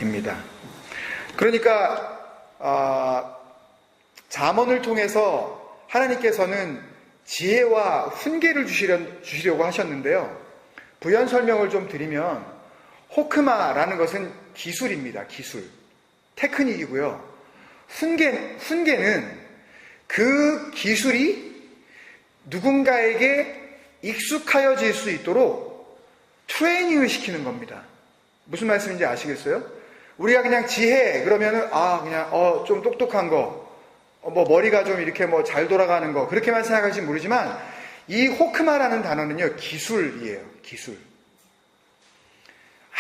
입니다. 그러니까 잠언을 통해서 하나님께서는 지혜와 훈계를 주시려고 하셨는데요. 부연 설명을 좀 드리면 호크마라는 것은 기술입니다. 기술. 테크닉이고요. 훈계는 그 기술이 누군가에게 익숙하여질 수 있도록 트레이닝을 시키는 겁니다. 무슨 말씀인지 아시겠어요? 우리가 그냥 지혜 그러면은 그냥 좀 똑똑한 거, 머리가 좀 이렇게 잘 돌아가는 거 그렇게만 생각할지 모르지만 이 호크마라는 단어는요 기술이에요. 기술.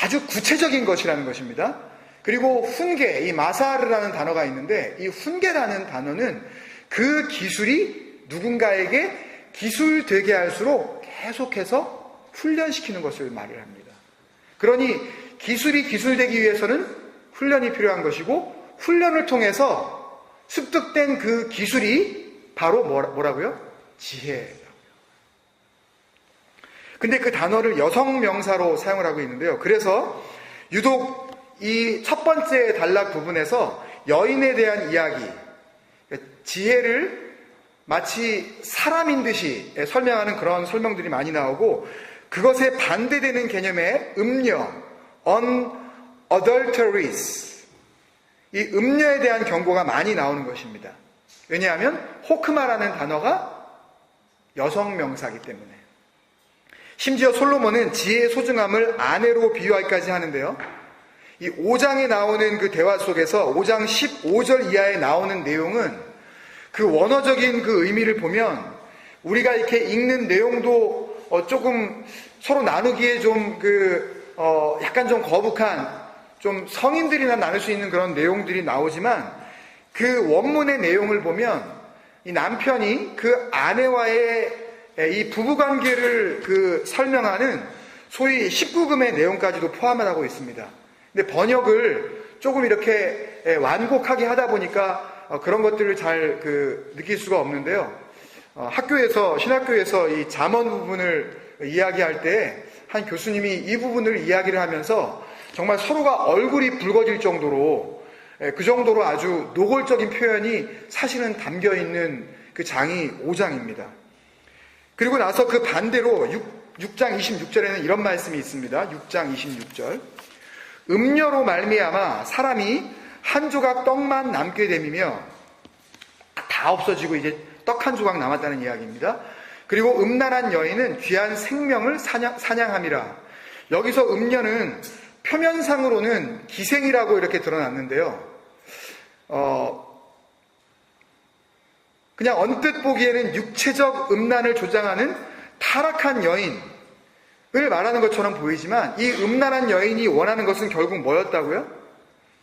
아주 구체적인 것이라는 것입니다. 그리고 훈계, 이 마사르라는 단어가 있는데 이 훈계라는 단어는 그 기술이 누군가에게 기술되게 할수록 계속해서 훈련시키는 것을 말을 합니다. 그러니 기술이 기술되기 위해서는 훈련이 필요한 것이고 훈련을 통해서 습득된 그 기술이 바로 뭐라고요? 지혜라고요. 근데 그 단어를 여성 명사로 사용을 하고 있는데요. 그래서 유독 이 첫 번째 단락 부분에서 여인에 대한 이야기, 지혜를 마치 사람인 듯이 설명하는 그런 설명들이 많이 나오고 그것에 반대되는 개념의 음녀, unadulterous, 이 음녀에 대한 경고가 많이 나오는 것입니다. 왜냐하면 호크마라는 단어가 여성 명사이기 때문에. 심지어 솔로몬은 지혜의 소중함을 아내로 비유하기까지 하는데요. 이 5장에 나오는 그 대화 속에서 5장 15절 이하에 나오는 내용은 그 원어적인 그 의미를 보면 우리가 이렇게 읽는 내용도 조금 서로 나누기에 좀 약간 좀 거북한 좀 성인들이나 나눌 수 있는 그런 내용들이 나오지만 그 원문의 내용을 보면 이 남편이 그 아내와의 이 부부관계를 설명하는 소위 19금의 내용까지도 포함을 하고 있습니다. 근데 번역을 조금 이렇게 완곡하게 하다 보니까 그런 것들을 잘 느낄 수가 없는데요. 신학교에서 이 잠언 부분을 이야기할 때 한 교수님이 이 부분을 이야기를 하면서 정말 서로가 얼굴이 붉어질 정도로 그 정도로 아주 노골적인 표현이 사실은 담겨 있는 그 장이 5장입니다. 그리고 나서 그 반대로 6장 26절에는 이런 말씀이 있습니다. 6장 26절. 음녀로 말미암아 사람이 한 조각 떡만 남게 됨이며 다 없어지고 이제 떡 한 조각 남았다는 이야기입니다. 그리고 음란한 여인은 귀한 생명을 사냥함이라. 여기서 음녀는 표면상으로는 기생이라고 이렇게 드러났는데요. 그냥 언뜻 보기에는 육체적 음란을 조장하는 타락한 여인을 말하는 것처럼 보이지만 이 음란한 여인이 원하는 것은 결국 뭐였다고요?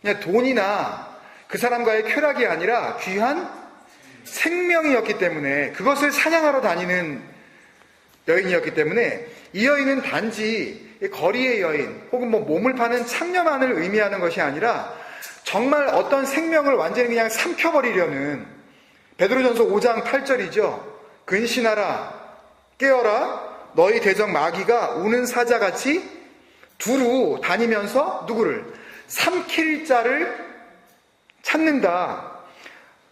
그냥 돈이나 그 사람과의 쾌락이 아니라 귀한 생명이었기 때문에 그것을 사냥하러 다니는 여인이었기 때문에 이 여인은 단지 거리의 여인 혹은 몸을 파는 창녀만을 의미하는 것이 아니라 정말 어떤 생명을 완전히 그냥 삼켜버리려는 베드로전서 5장 8절이죠. 근신하라 깨어라 너희 대적 마귀가 우는 사자같이 두루 다니면서 누구를? 삼킬 자를 찾는다.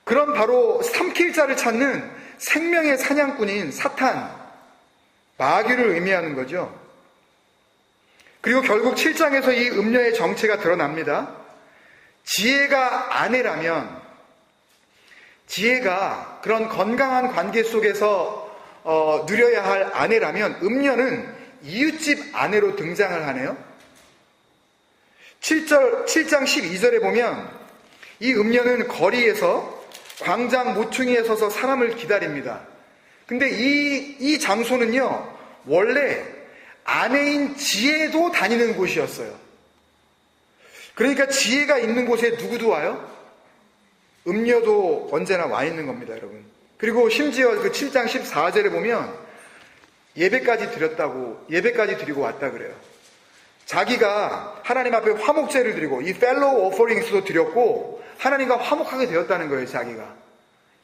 그런 바로 삼킬 자를 찾는 생명의 사냥꾼인 사탄, 마귀를 의미하는 거죠. 그리고 결국 7장에서 이 음녀의 정체가 드러납니다. 지혜가 아내라면, 지혜가 그런 건강한 관계 속에서 누려야 할 아내라면 음녀는 이웃집 아내로 등장을 하네요. 7장 12절에 보면 이 음녀는 거리에서 광장 모퉁이에 서서 사람을 기다립니다. 근데 이 장소는요, 원래 아내인 지혜도 다니는 곳이었어요. 그러니까 지혜가 있는 곳에 누구도 와요? 음녀도 언제나 와 있는 겁니다, 여러분. 그리고 심지어 그 7장 14절에 보면 예배까지 드리고 왔다 그래요. 자기가 하나님 앞에 화목제를 드리고 이 fellow offerings도 드렸고 하나님과 화목하게 되었다는 거예요. 자기가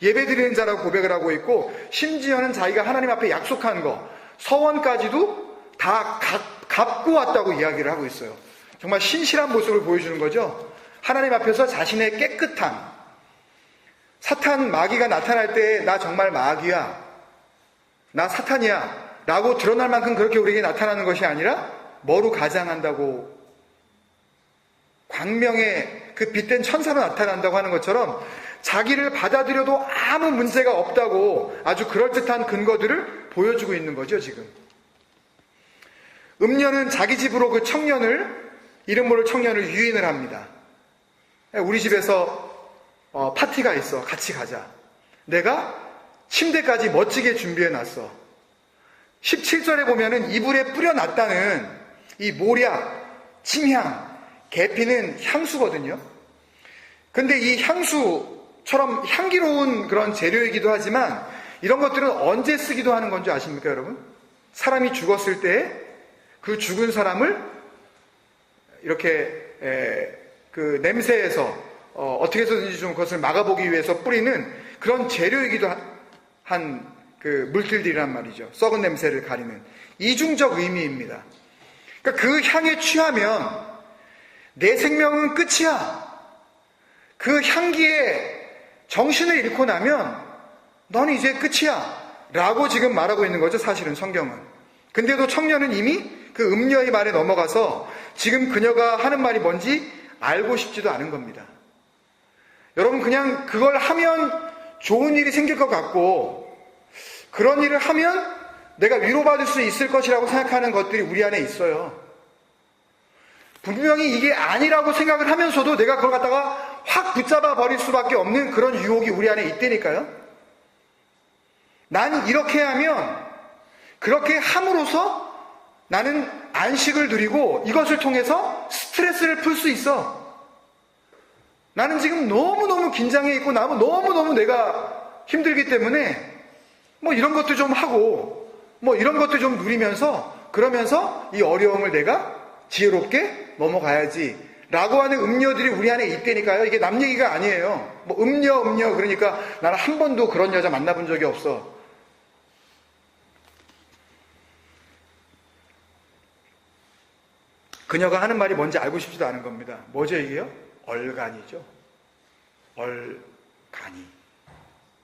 예배 드리는 자라고 고백을 하고 있고 심지어는 자기가 하나님 앞에 약속한 거 서원까지도 다 갚고 왔다고 이야기를 하고 있어요. 정말 신실한 모습을 보여주는 거죠. 하나님 앞에서 자신의 깨끗함, 사탄 마귀가 나타날 때 나 정말 마귀야, 나 사탄이야 라고 드러날 만큼 그렇게 우리에게 나타나는 것이 아니라 뭐로 가장한다고, 광명의 그 빛된 천사로 나타난다고 하는 것처럼 자기를 받아들여도 아무 문제가 없다고 아주 그럴듯한 근거들을 보여주고 있는 거죠. 지금 음녀는 자기 집으로 그 청년을, 이름 모를 청년을 유인을 합니다. 우리 집에서 파티가 있어, 같이 가자. 내가 침대까지 멋지게 준비해놨어. 17절에 보면은 이불에 뿌려놨다는 이 모략, 침향, 계피는 향수거든요. 근데 이 향수처럼 향기로운 그런 재료이기도 하지만 이런 것들은 언제 쓰기도 하는 건지 아십니까, 여러분? 사람이 죽었을 때 그 죽은 사람을 이렇게 그 냄새에서 어떻게 해서든지 좀 그것을 막아보기 위해서 뿌리는 그런 재료이기도 한 그 물질들이란 말이죠. 썩은 냄새를 가리는 이중적 의미입니다. 그러니까 그 향에 취하면 내 생명은 끝이야. 그 향기에 정신을 잃고 나면 너는 이제 끝이야 라고 지금 말하고 있는 거죠, 사실은 성경은. 근데도 청년은 이미 그 음녀의 말에 넘어가서 지금 그녀가 하는 말이 뭔지 알고 싶지도 않은 겁니다. 여러분, 그냥 그걸 하면 좋은 일이 생길 것 같고 그런 일을 하면 내가 위로받을 수 있을 것이라고 생각하는 것들이 우리 안에 있어요. 분명히 이게 아니라고 생각을 하면서도 내가 그걸 갖다가 확 붙잡아 버릴 수밖에 없는 그런 유혹이 우리 안에 있다니까요. 난 이렇게 하면, 그렇게 함으로써 나는 안식을 누리고 이것을 통해서 스트레스를 풀 수 있어. 나는 지금 너무너무 긴장해 있고 너무너무 내가 힘들기 때문에 뭐 이런 것도 좀 하고 뭐 이런 것도 좀 누리면서 그러면서 이 어려움을 내가 지혜롭게 넘어가야지 라고 하는 음녀들이 우리 안에 있다니까요. 이게 남 얘기가 아니에요. 뭐 음녀 그러니까 나는 한 번도 그런 여자 만나본 적이 없어. 그녀가 하는 말이 뭔지 알고 싶지도 않은 겁니다. 뭐죠 이게요? 얼간이죠. 얼간이.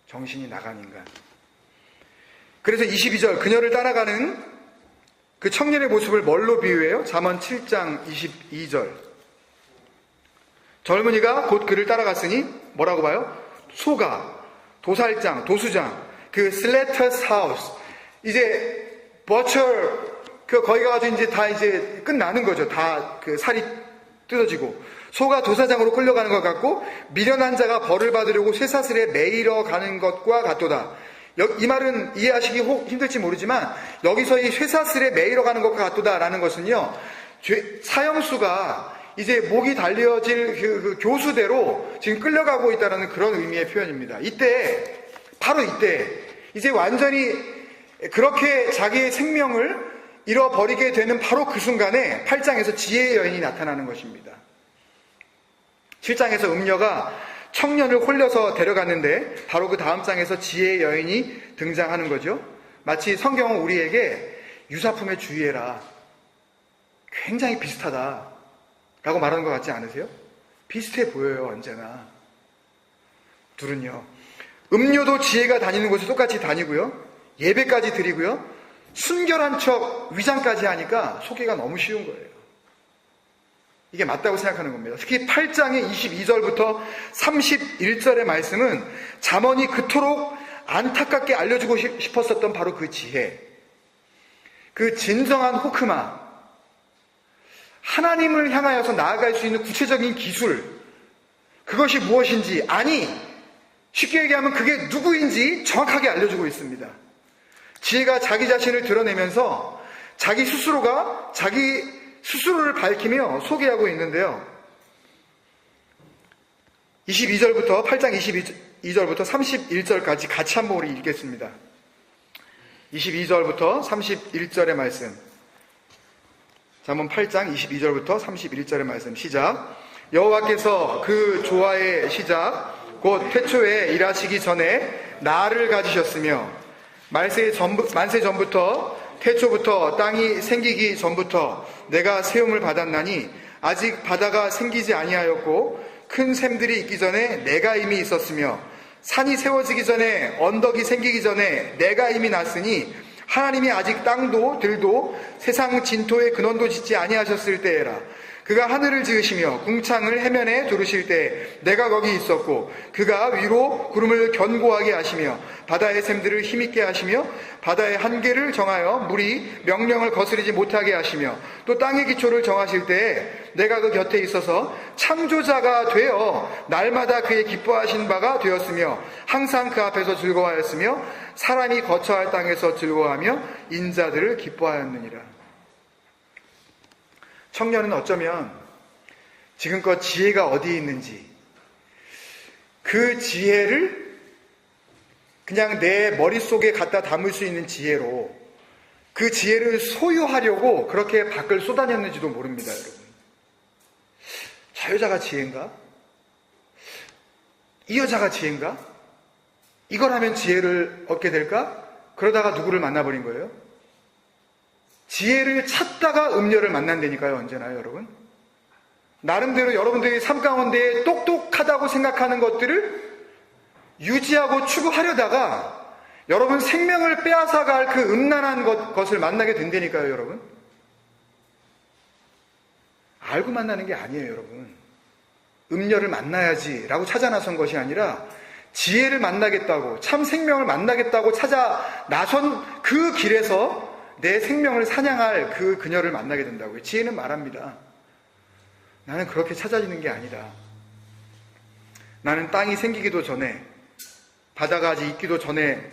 정신이 나간 인간. 그래서 22절, 그녀를 따라가는 그 청년의 모습을 뭘로 비유해요? 잠언 7장 22절. 젊은이가 곧 그를 따라갔으니 뭐라고 봐요? 소가, 도살장, 도수장, 그 슬래터스 하우스, 이제 버처, 거기 가가지고 이제 다 이제 끝나는 거죠. 다 그 살이 뜯어지고 소가 도사장으로 끌려가는 것 같고 미련한 자가 벌을 받으려고 쇠사슬에 매이러 가는 것과 같도다. 이 말은 이해하시기 힘들지 모르지만 여기서 이 쇠사슬에 매이러 가는 것과 같도다라는 것은요, 사형수가 이제 목이 달려질 그 교수대로 지금 끌려가고 있다는 그런 의미의 표현입니다. 이때, 바로 이때 이제 완전히 그렇게 자기의 생명을 잃어버리게 되는 바로 그 순간에 8장에서 지혜의 여인이 나타나는 것입니다. 7장에서 음녀가 청년을 홀려서 데려갔는데 바로 그 다음 장에서 지혜의 여인이 등장하는 거죠. 마치 성경은 우리에게 유사품에 주의해라, 굉장히 비슷하다 라고 말하는 것 같지 않으세요? 비슷해 보여요. 언제나 둘은요, 음녀도 지혜가 다니는 곳에 똑같이 다니고요, 예배까지 드리고요, 순결한 척 위장까지 하니까 속기가 너무 쉬운 거예요. 이게 맞다고 생각하는 겁니다. 특히 8장의 22절부터 31절의 말씀은 잠언이 그토록 안타깝게 알려주고 싶었었던 바로 그 지혜, 그 진정한 호크마, 하나님을 향하여서 나아갈 수 있는 구체적인 기술, 그것이 무엇인지, 아니 쉽게 얘기하면 그게 누구인지 정확하게 알려주고 있습니다. 지혜가 자기 자신을 드러내면서 자기 스스로가 자기 스스로를 밝히며 소개하고 있는데요. 22절부터 8장 22절부터 31절까지 같이 한번 우리 읽겠습니다. 22절부터 31절의 말씀. 잠언 8장 22절부터 31절의 말씀 시작. 여호와께서 그 조화의 시작 곧 태초에 일하시기 전에 나를 가지셨으며 만세 전부터 태초부터 땅이 생기기 전부터 내가 세움을 받았나니 아직 바다가 생기지 아니하였고 큰 샘들이 있기 전에 내가 이미 있었으며 산이 세워지기 전에 언덕이 생기기 전에 내가 이미 났으니 하나님이 아직 땅도 들도 세상 진토의 근원도 짓지 아니하셨을 때에라. 그가 하늘을 지으시며 궁창을 해면에 두르실 때 내가 거기 있었고 그가 위로 구름을 견고하게 하시며 바다의 샘들을 힘있게 하시며 바다의 한계를 정하여 물이 명령을 거스르지 못하게 하시며 또 땅의 기초를 정하실 때에 내가 그 곁에 있어서 창조자가 되어 날마다 그의 기뻐하신 바가 되었으며 항상 그 앞에서 즐거워하였으며 사람이 거처할 땅에서 즐거워하며 인자들을 기뻐하였느니라. 청년은 어쩌면 지금껏 지혜가 어디에 있는지 그 지혜를 그냥 내 머릿속에 갖다 담을 수 있는 지혜로 그 지혜를 소유하려고 그렇게 밖을 쏘다녔는지도 모릅니다, 여러분. 저 여자가 지혜인가? 이 여자가 지혜인가? 이걸 하면 지혜를 얻게 될까? 그러다가 누구를 만나버린 거예요? 지혜를 찾다가 음료를 만난다니까요, 언제나요, 여러분? 나름대로 여러분들이 삶 가운데 똑똑하다고 생각하는 것들을 유지하고 추구하려다가 여러분 생명을 빼앗아갈 그 음란한 것을 만나게 된다니까요, 여러분? 알고 만나는 게 아니에요, 여러분. 음료를 만나야지 라고 찾아 나선 것이 아니라 지혜를 만나겠다고, 참 생명을 만나겠다고 찾아 나선 그 길에서 내 생명을 사냥할 그 그녀를 만나게 된다고요. 지혜는 말합니다. 나는 그렇게 찾아지는 게 아니다. 나는 땅이 생기기도 전에, 바다가 아직 있기도 전에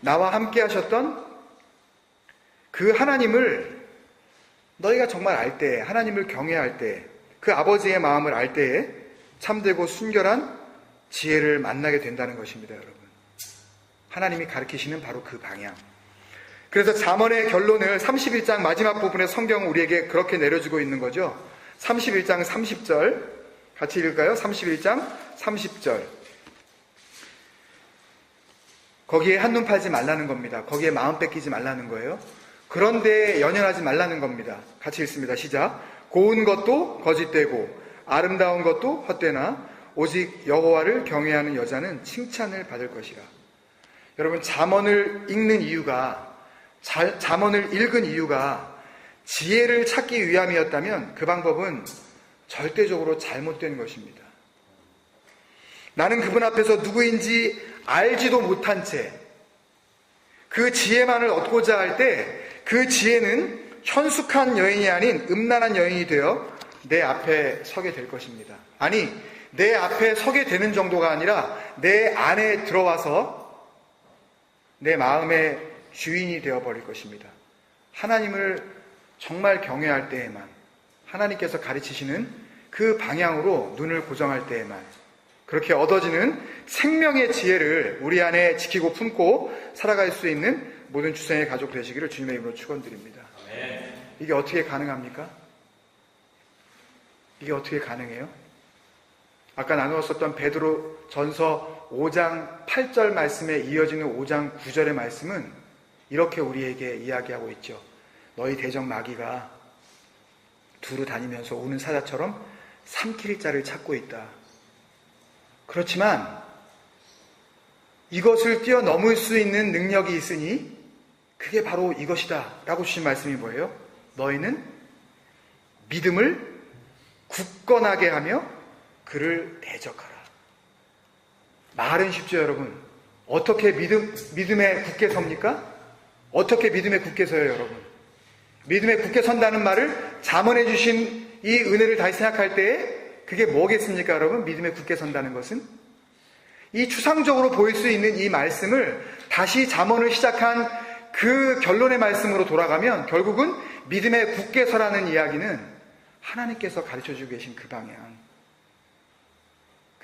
나와 함께 하셨던 그 하나님을 너희가 정말 알 때, 하나님을 경외할 때, 그 아버지의 마음을 알 때에 참되고 순결한 지혜를 만나게 된다는 것입니다, 여러분. 하나님이 가르치시는 바로 그 방향. 그래서 잠언의 결론을 31장 마지막 부분에 성경은 우리에게 그렇게 내려주고 있는 거죠. 31장 30절 같이 읽을까요? 31장 30절. 거기에 한눈 팔지 말라는 겁니다. 거기에 마음 뺏기지 말라는 거예요. 그런데 연연하지 말라는 겁니다. 같이 읽습니다. 시작. 고운 것도 거짓되고 아름다운 것도 헛되나 오직 여호와를 경외하는 여자는 칭찬을 받을 것이라. 여러분, 잠언을 읽는 이유가, 잠언을 읽은 이유가 지혜를 찾기 위함이었다면 그 방법은 절대적으로 잘못된 것입니다. 나는 그분 앞에서 누구인지 알지도 못한 채 그 지혜만을 얻고자 할 때 그 지혜는 현숙한 여인이 아닌 음란한 여인이 되어 내 앞에 서게 될 것입니다. 아니, 내 앞에 서게 되는 정도가 아니라 내 안에 들어와서 내 마음의 주인이 되어버릴 것입니다. 하나님을 정말 경외할 때에만, 하나님께서 가르치시는 그 방향으로 눈을 고정할 때에만 그렇게 얻어지는 생명의 지혜를 우리 안에 지키고 품고 살아갈 수 있는 모든 주생의 가족 되시기를 주님의 이름으로 축원드립니다. 이게 어떻게 가능합니까? 이게 어떻게 가능해요? 아까 나누었었던 베드로 전서 5장 8절 말씀에 이어지는 5장 9절의 말씀은 이렇게 우리에게 이야기하고 있죠. 너희 대적 마귀가 두루 다니면서 오는 사자처럼 삼킬 자를 찾고 있다. 그렇지만 이것을 뛰어넘을 수 있는 능력이 있으니 그게 바로 이것이다 라고 주신 말씀이 뭐예요? 너희는 믿음을 굳건하게 하며 그를 대적하라. 말은 쉽죠, 여러분. 어떻게 믿음에 굳게 섭니까? 어떻게 믿음에 굳게 서요, 여러분? 믿음에 굳게 선다는 말을 잠언해 주신 이 은혜를 다시 생각할 때에 그게 뭐겠습니까, 여러분? 믿음에 굳게 선다는 것은? 이 추상적으로 보일 수 있는 이 말씀을 다시 잠언을 시작한 그 결론의 말씀으로 돌아가면 결국은 믿음에 굳게 서라는 이야기는 하나님께서 가르쳐주고 계신 그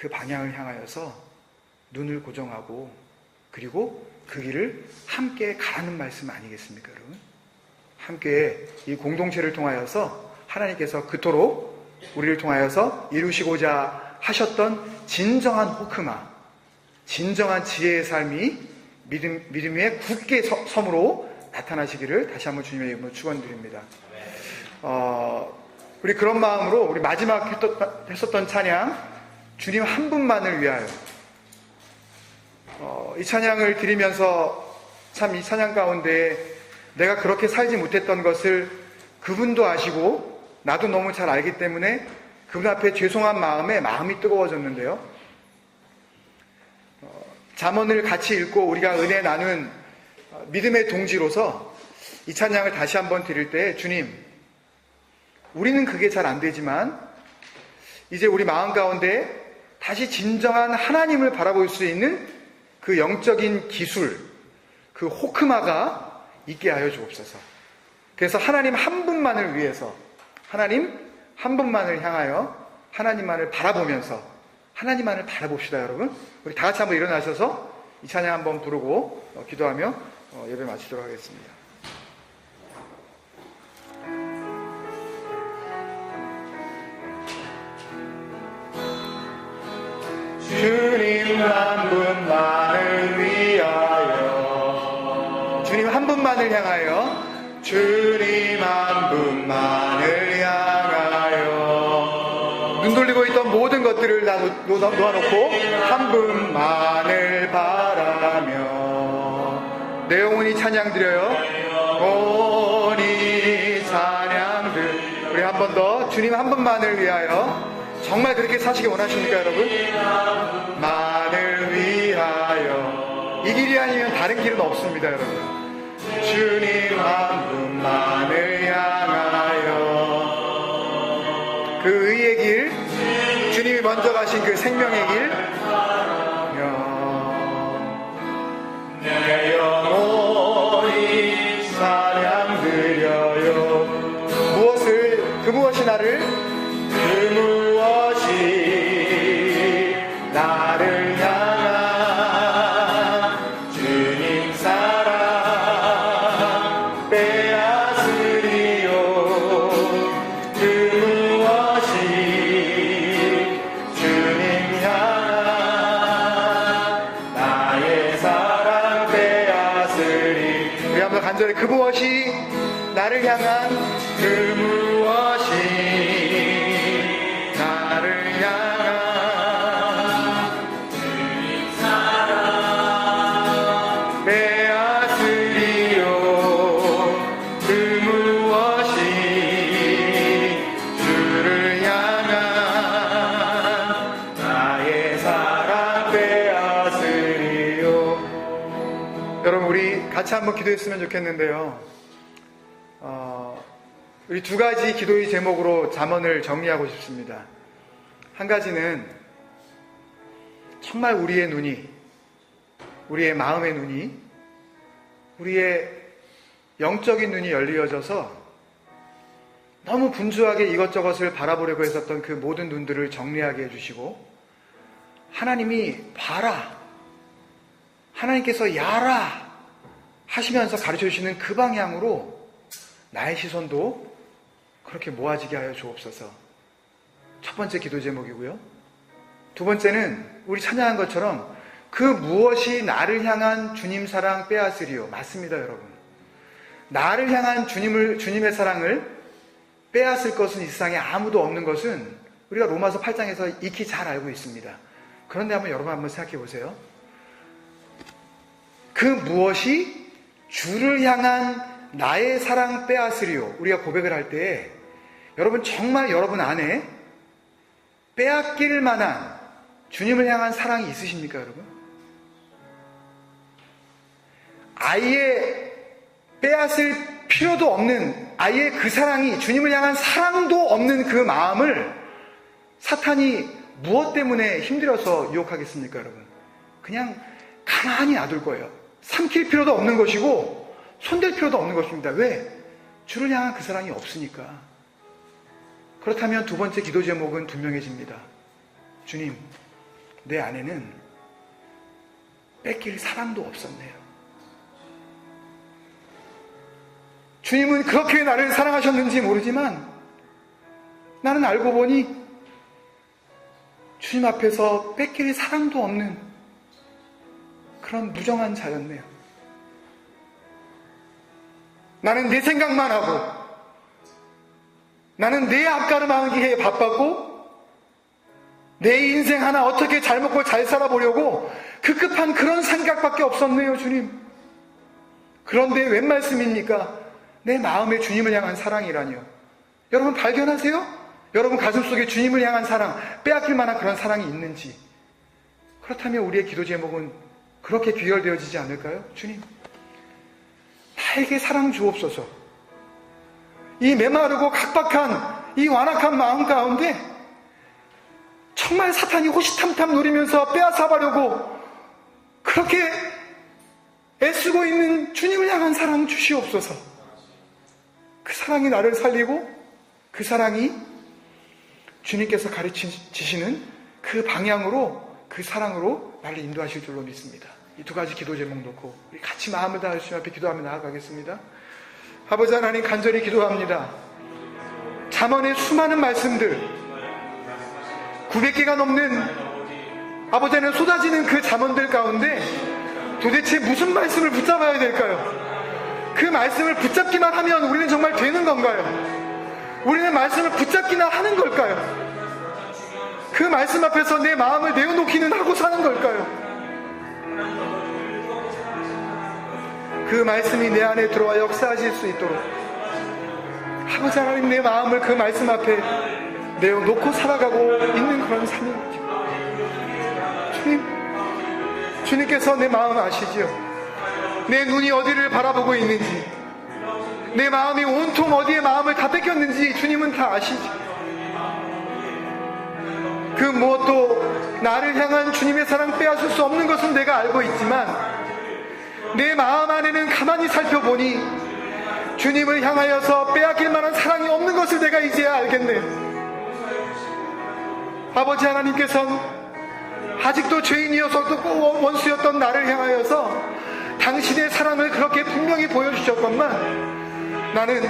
방향을 향하여서 눈을 고정하고 그리고 그 길을 함께 가라는 말씀 아니겠습니까, 여러분? 함께 이 공동체를 통하여서 하나님께서 그토록 우리를 통하여서 이루시고자 하셨던 진정한 호크마, 진정한 지혜의 삶이 믿음 위에 굳게 섬으로 나타나시기를 다시 한번 주님의 이름으로 축원드립니다. 우리 그런 마음으로 우리 마지막 했었던 찬양, 주님 한 분만을 위하여. 이 찬양을 드리면서 참 이 찬양 가운데 내가 그렇게 살지 못했던 것을 그분도 아시고 나도 너무 잘 알기 때문에 그분 앞에 죄송한 마음에 마음이 뜨거워졌는데요. 잠언을 같이 읽고 우리가 은혜 나눈 믿음의 동지로서 이 찬양을 다시 한번 드릴 때, 주님, 우리는 그게 잘 안 되지만 이제 우리 마음 가운데 다시 진정한 하나님을 바라볼 수 있는 그 영적인 기술, 그 호크마가 있게 하여 주옵소서. 그래서 하나님 한 분만을 위해서, 하나님 한 분만을 향하여 하나님만을 바라보면서 하나님만을 바라봅시다. 여러분, 우리 다 같이 한번 일어나셔서 이 찬양 한번 부르고 기도하며 예배 마치도록 하겠습니다. 주님 한 분만을 위하여, 주님 한 분만을 향하여, 주님 한 분만을 향하여, 눈 돌리고 있던 모든 것들을 다 놓아놓고 한 분만을 바라며 내 영혼이 찬양 드려요. 온이 찬양 드. 우리 한 번 더 주님 한 분만을 위하여. 정말 그렇게 사시기 원하십니까, 여러분? 만을 위하여. 이 길이 아니면 다른 길은 없습니다, 여러분. 주님 한 분만을 향하여. 그 의의 길, 주님이 먼저 가신 그 생명의 길, 내 영혼이 찬양 드려요. 무엇이 나를, 나를 향한 주님 사랑 빼앗으리요. 그 무엇이 주님 향한 나의 사랑 빼앗으리. 우리 한번 간절히 그 무엇이 나를 향한 그 무엇이 나를 향한 같이 한번 기도했으면 좋겠는데요. 우리 두 가지 기도의 제목으로 잠언을 정리하고 싶습니다. 한 가지는 정말 우리의 눈이, 우리의 마음의 눈이, 우리의 영적인 눈이 열리어져서 너무 분주하게 이것저것을 바라보려고 했었던 그 모든 눈들을 정리하게 해주시고, 하나님이 봐라, 하나님께서 야라 하시면서 가르쳐 주시는 그 방향으로 나의 시선도 그렇게 모아지게 하여 주옵소서. 첫 번째 기도 제목이고요. 두 번째는 우리 찬양한 것처럼 그 무엇이 나를 향한 주님 사랑 빼앗으리요. 맞습니다, 여러분. 나를 향한 주님의 사랑을 빼앗을 것은 이 세상에 아무도 없는 것은 우리가 로마서 8장에서 익히 잘 알고 있습니다. 그런데 여러분 한번 생각해 보세요. 그 무엇이 주를 향한 나의 사랑 빼앗으리요. 우리가 고백을 할 때 여러분 정말 여러분 안에 빼앗길 만한 주님을 향한 사랑이 있으십니까, 여러분? 아예 빼앗을 필요도 없는, 아예 그 사랑이, 주님을 향한 사랑도 없는 그 마음을 사탄이 무엇 때문에 힘들어서 유혹하겠습니까, 여러분? 그냥 가만히 놔둘 거예요. 삼킬 필요도 없는 것이고 손댈 필요도 없는 것입니다. 왜? 주를 향한 그 사랑이 없으니까. 그렇다면 두 번째 기도 제목은 분명해집니다. 주님, 내 안에는 뺏길 사랑도 없었네요. 주님은 그렇게 나를 사랑하셨는지 모르지만 나는 알고 보니 주님 앞에서 뺏길 사랑도 없는 그런 무정한 자였네요. 나는 내 생각만 하고, 나는 내 앞가름하기에 바빴고 내 인생 하나 어떻게 잘 먹고 잘 살아보려고 급급한 그런 생각밖에 없었네요, 주님. 그런데 웬 말씀입니까? 내 마음에 주님을 향한 사랑이라니요. 여러분 발견하세요? 여러분 가슴속에 주님을 향한 사랑, 빼앗길 만한 그런 사랑이 있는지. 그렇다면 우리의 기도 제목은 그렇게 귀결되어지지 않을까요? 주님, 나에게 사랑 주옵소서. 이 메마르고 각박한 이 완악한 마음 가운데 정말 사탄이 호시탐탐 노리면서 빼앗아가려고 그렇게 애쓰고 있는 주님을 향한 사랑 주시옵소서. 그 사랑이 나를 살리고 그 사랑이 주님께서 가르치시는 그 방향으로, 그 사랑으로 나를 인도하실 줄로 믿습니다. 이 두 가지 기도 제목 놓고 우리 같이 마음을 다해 주님 앞에 기도하며 나아가겠습니다. 아버지 하나님, 간절히 기도합니다. 잠언의 수많은 말씀들, 900개가 넘는 아버지 하나님 쏟아지는 그 잠언들 가운데 도대체 무슨 말씀을 붙잡아야 될까요? 그 말씀을 붙잡기만 하면 우리는 정말 되는 건가요? 우리는 말씀을 붙잡기나 하는 걸까요? 그 말씀 앞에서 내 마음을 내어놓기는 하고 사는 걸까요? 그 말씀이 내 안에 들어와 역사하실 수 있도록 아버지 하나님, 내 마음을 그 말씀 앞에 내어놓고 살아가고 있는 그런 삶입니다. 주님께서 내 마음 아시지요? 내 눈이 어디를 바라보고 있는지, 내 마음이 온통 어디에 마음을 다 뺏겼는지 주님은 다 아시죠. 그 무엇도 나를 향한 주님의 사랑 빼앗을 수 없는 것은 내가 알고 있지만 내 마음 안에는 가만히 살펴보니 주님을 향하여서 빼앗길 만한 사랑이 없는 것을 내가 이제야 알겠네요. 아버지 하나님께서는 아직도 죄인이어서도 원수였던 나를 향하여서 당신의 사랑을 그렇게 분명히 보여주셨건만 나는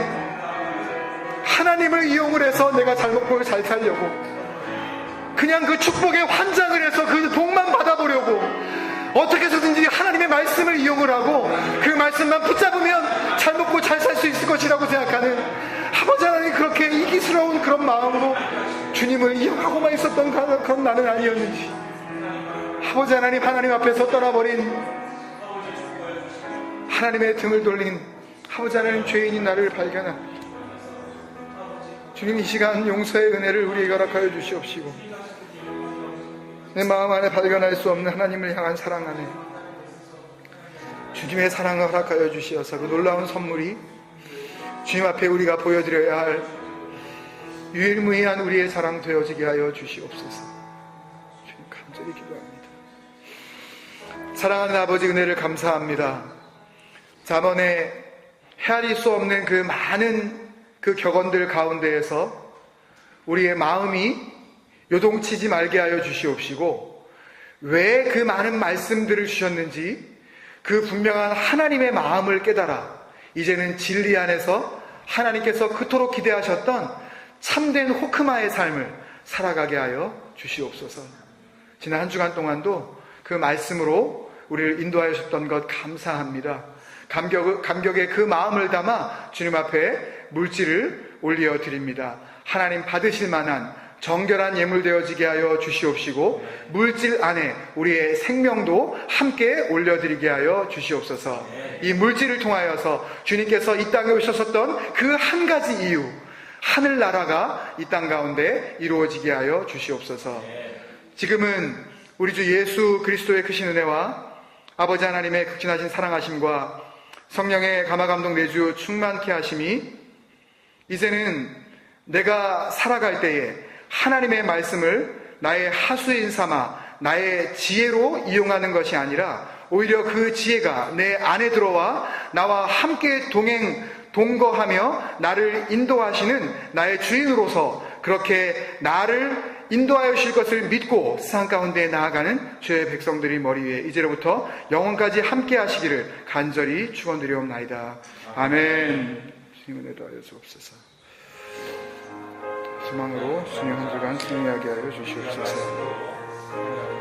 하나님을 이용을 해서 내가 잘 먹고 잘 살려고, 그냥 그 축복의 환장을 해서 그 복만 받아보려고 어떻게 해서든지 하나님의 말씀을 이용을 하고 그 말씀만 붙잡으면 잘 먹고 잘 살 수 있을 것이라고 생각하는 아버지 하나님, 그렇게 이기스러운 그런 마음으로 주님을 이용하고만 있었던 그런 나는 아니었는지, 아버지 하나님, 하나님 앞에서 떠나버린 하나님의 등을 돌린 아버지 하나님, 죄인인 나를 발견합니다. 주님, 이 시간 용서의 은혜를 우리에게 허락하여 주시옵시고 내 마음 안에 발견할 수 없는 하나님을 향한 사랑 안에 주님의 사랑을 허락하여 주시어서 그 놀라운 선물이 주님 앞에 우리가 보여드려야 할 유일무이한 우리의 자랑 되어지게 하여 주시옵소서. 주님, 간절히 기도합니다. 사랑하는 아버지, 은혜를 감사합니다. 잠언에 헤아릴 수 없는 그 많은 그 격언들 가운데에서 우리의 마음이 요동치지 말게 하여 주시옵시고, 왜 그 많은 말씀들을 주셨는지 그 분명한 하나님의 마음을 깨달아 이제는 진리 안에서 하나님께서 그토록 기대하셨던 참된 호크마의 삶을 살아가게 하여 주시옵소서. 지난 한 주간 동안도 그 말씀으로 우리를 인도하셨던 것 감사합니다. 감격의 그 마음을 담아 주님 앞에 물질을 올려드립니다. 하나님 받으실 만한 정결한 예물 되어지게 하여 주시옵시고 물질 안에 우리의 생명도 함께 올려드리게 하여 주시옵소서. 이 물질을 통하여서 주님께서 이 땅에 오셨었던 그 한 가지 이유, 하늘나라가 이 땅 가운데 이루어지게 하여 주시옵소서. 지금은 우리 주 예수 그리스도의 크신 은혜와 아버지 하나님의 극진하신 사랑하심과 성령의 감화감동 내주 충만케 하심이 이제는 내가 살아갈 때에 하나님의 말씀을 나의 하수인 삼아 나의 지혜로 이용하는 것이 아니라 오히려 그 지혜가 내 안에 들어와 나와 함께 동거하며 나를 인도하시는 나의 주인으로서 그렇게 나를 인도하여 주실 것을 믿고 세상 가운데 나아가는 주의 백성들이 머리 위에 이제로부터 영원까지 함께 하시기를 간절히 축원드리옵나이다. 아멘. 주님 은혜도 하여 주옵소서. 소망으로 주님 한 주간 승리하게 하여 주시옵소서.